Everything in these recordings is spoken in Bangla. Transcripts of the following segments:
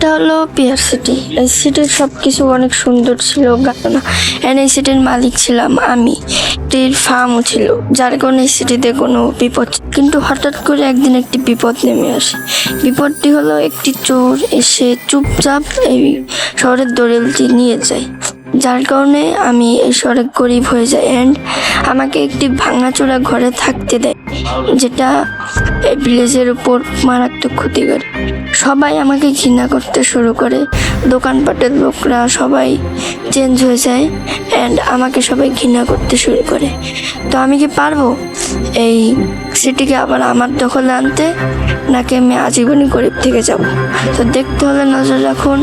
এটা হলো পিয়ার সিটি। এই সিটির সব কিছু অনেক সুন্দর ছিল, গানা অ্যান্ড এই সিটির মালিক ছিলাম আমি। এটির ফার্মও ছিল, যার কারণে এই সিটিতে কোনো বিপদ। কিন্তু হঠাৎ করে একদিন একটি বিপদ নেমে আসে। বিপদটি হলো একটি চোর এসে চুপচাপ এই শহরের দলিলটি নিয়ে যায়, যার কারণে আমি এই শহরে গরিব হয়ে যাই অ্যান্ড আমাকে একটি ভাঙাচোরা ঘরে থাকতে দেয়, যেটা এই ভিলেজের উপর মারাত্মক ক্ষতি করে। সবাই আমাকে ঘৃণা করতে শুরু করে, দোকানপাটের লোকরা সবাই চেঞ্জ হয়ে যায় অ্যান্ড আমাকে সবাই ঘৃণা করতে শুরু করে। তো আমি কি পারবো এই সিটিকে আবার আমার দখলে আনতে, নাকি আমি আজীবনই গরিব থেকে যাব? তো দেখতে হলে নজর রাখুন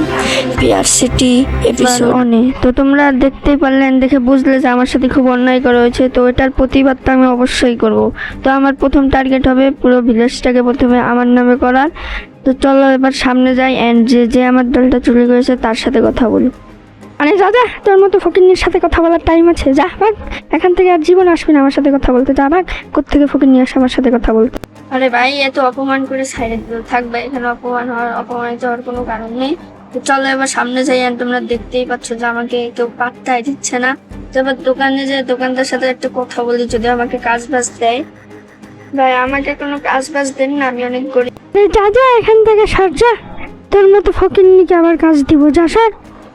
পিয়ার সিটি এপিসোড অনে। তো তোমরা দেখতেই পারলেন, দেখে বুঝলে যে আমার সাথে খুব অন্যায় করা হয়েছে। তো এটার প্রতিবাদটা আমি অবশ্যই করব। তো আমার প্রথম টার্গেট হবে পুরো ভিলেজটাকে প্রথমে আমার নামে করার। তো চলো এবার সামনে যাই অ্যান্ড যে আমার দলটা চুরি করেছে তার সাথে কথা বলি। আরে যা, তোর মতো ফকিন্নির সাথে কথা বলার টাইম আছে? যা ভাগ এখান থেকে, আর জীবন আসবি না আমার সাথে কথা বলতে। যা ভাগ, কোত্থেকে ফকিন্নি আসে আমার সাথে কথা বলতে? আরে ভাই, এত অপমান করে সাইডে থাকবে, এখানে অপমানিত হওয়ার কোনো কারণ নেই। তো চলো এবার সামনে যাই। আর তোমরা দেখতেই পাচ্ছ যে আমাকে কেউ পাত্তাই দিচ্ছে না। তো এবার দোকানে যে দোকানদার সাথে একটা কথা বলি, যদি আমাকে কাজ বাজ দেয়। ভাই আমাকে কোনো কাজ বাজ দেন না, আমি অনেক গরিব। যা এখান থেকে সর, যা। তোর মতো ফকিন্নিকে আবার কাজ দিব? যা সর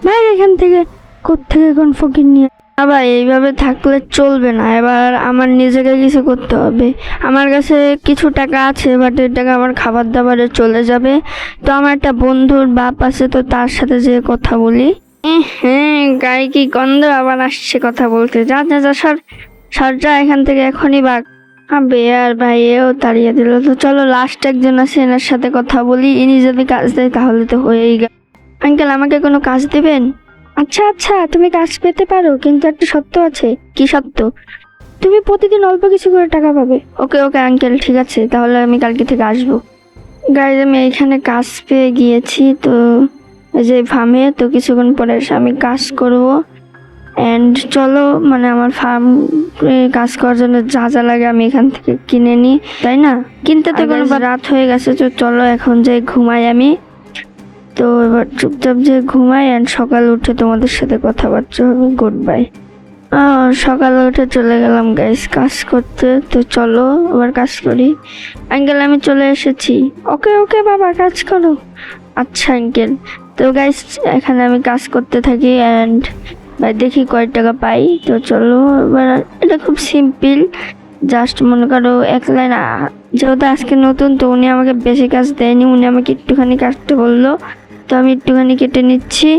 ভাই এখান থেকে। কোত্থেকে কোন ফকিন্নি? ভাই এইভাবে থাকলে চলবে না, এবার আমার নিজেকে কিছু করতে হবে। আমার কাছে কিছু টাকা আছে, বাট এই টাকা আমার খাবার দাবারে চলে যাবে। তো আমার একটা বন্ধুর বাপ আছে, তো তার সাথে যে কথা বলি। হ্যাঁ, গায়ে কি গন্ধ আবার আসছে কথা বলতে। যা যা যা সর সর, যা এখান থেকে এখনই বাঘ। আবে আর ভাই, এও তাড়িয়ে দিল। তো চলো লাস্ট একজন আছে, এনার সাথে কথা বলি। ইনি যদি কাজ দেয় তাহলে তো হয়েই গেল। আঙ্কেল, আমাকে কোনো কাজ দিবেন? আচ্ছা, তুমি কাজ পেতে পারো, কিন্তু একটা শর্ত আছে। কি শর্ত? তুমি প্রতিদিন অল্প কিছু করে টাকা পাবে। ওকে আঙ্কেল, ঠিক আছে, তাহলে আমি কালকে থেকে আসবো। গাইজ, আমি এইখানে কাজ পেয়ে গিয়েছি, তো এই যে ফার্মে। তো কিছুক্ষণ পরে এসে আমি কাজ করব অ্যান্ড চলো, মানে আমার ফার্ম কাজ করার জন্য যা যা লাগে আমি এখান থেকে কিনে নিই, তাই না? কিনতে তো কোনো রাত হয়ে গেছে। তো চলো এখন যাই ঘুমাই আমি। তো এবার চুপচাপ যে ঘুমাই অ্যান্ড সকালে উঠে তোমাদের সাথে কথাবার্তা হবে। Good bye. সকালে উঠে চলে গেলাম গাইস কাজ করতে। তো চলো এবার কাজ করি। আঙ্কেল, আমি চলে এসেছি। ওকে বাবা, কাজ করো। আচ্ছা আঙ্কেল। তো গাইস, এখানে আমি কাজ করতে থাকি অ্যান্ড ভাই দেখি কয় টাকা পাই। তো চলো এবার, এটা খুব সিম্পল। জাস্ট মনে করো এক লাইন। যেহেতু আজকে নতুন, তো উনি আমাকে বেশি কাজ দেয়নি, উনি আমাকে একটুখানি কাটতে বললো। তো আমি একটুখানি কেটে নিচ্ছি।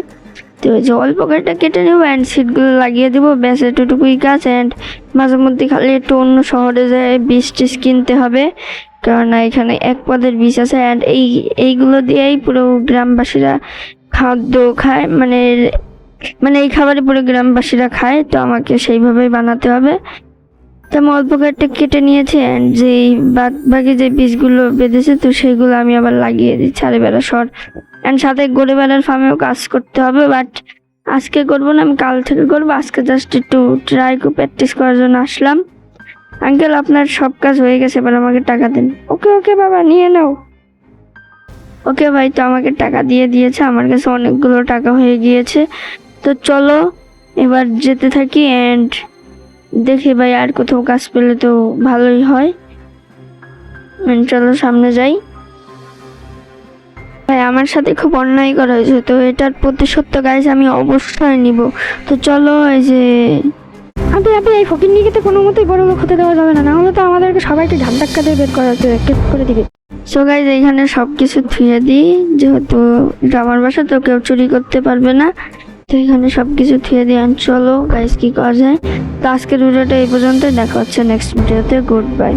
তো ওই যে অল্প কেটে নেবো অ্যান্ড সিটগুলো লাগিয়ে দেবো, ব্যাস এটুকুই কাজ। অ্যান্ড মাঝে মধ্যে খালি একটু অন্য শহরে যায় বীজ টিজ কিনতে হবে, কারণ এখানে এক পদের বীজ আছে। অ্যান্ড এইগুলো দিয়েই পুরো গ্রামবাসীরা খাদ্য খায়, মানে এই খাবারে পুরো গ্রামবাসীরা খায়। তো আমাকে সেইভাবেই বানাতে হবে। তো আমি অল্প কেটে নিয়েছি অ্যান্ড যেই বাকি যে বীজগুলো বেঁধেছে, তো সেইগুলো আমি আবার লাগিয়ে দিচ্ছি। আরে বেড়া সর। অ্যান্ড সাথে গরিবের ফার্মেও কাজ করতে হবে, বাট আজকে করবো না, আমি কাল থেকে করবো। আজকে জাস্ট একটু প্র্যাকটিস করার জন্য আসলাম। আঙ্কেল, আপনার সব কাজ হয়ে গেছে, এবার আমাকে টাকা দেন। ওকে বাবা, নিয়ে নাও। ওকে ভাই, তো আমাকে টাকা দিয়ে দিয়েছে, আমার কাছে অনেকগুলো টাকা হয়ে গিয়েছে। তো চলো এবার যেতে থাকি অ্যান্ড দেখি ভাই আর কোথাও কাজ পেলে তো ভালোই হয়। চলো সামনে যাই। ভাই আমার সাথে খুব অন্যায় করা হয়েছে, তো এটার প্রতিশোধ তো গাইজ আমি অবশ্যই নিব। তো চলো এই যে আপনি এই ফকিন্নিকে তো কোনো মতেই বড় লোক হতে দেওয়া যাবে না, নাহলে তো আমাদেরকে সবাইকে ধাক্কা দিয়ে বের করে দিবে। সো গাইজ, এইখানে সব কিছু ধুয়ে দিই, যেহেতু এটা আমার বাসা, তো কেউ চুরি করতে পারবে না। তো এখানে সব কিছু ধুয়ে দিয়ে চলো গাইজ কি করা যায়। তো আজকের ভিডিওটা এই পর্যন্ত, দেখা হচ্ছে নেক্সট ভিডিওতে। Good bye.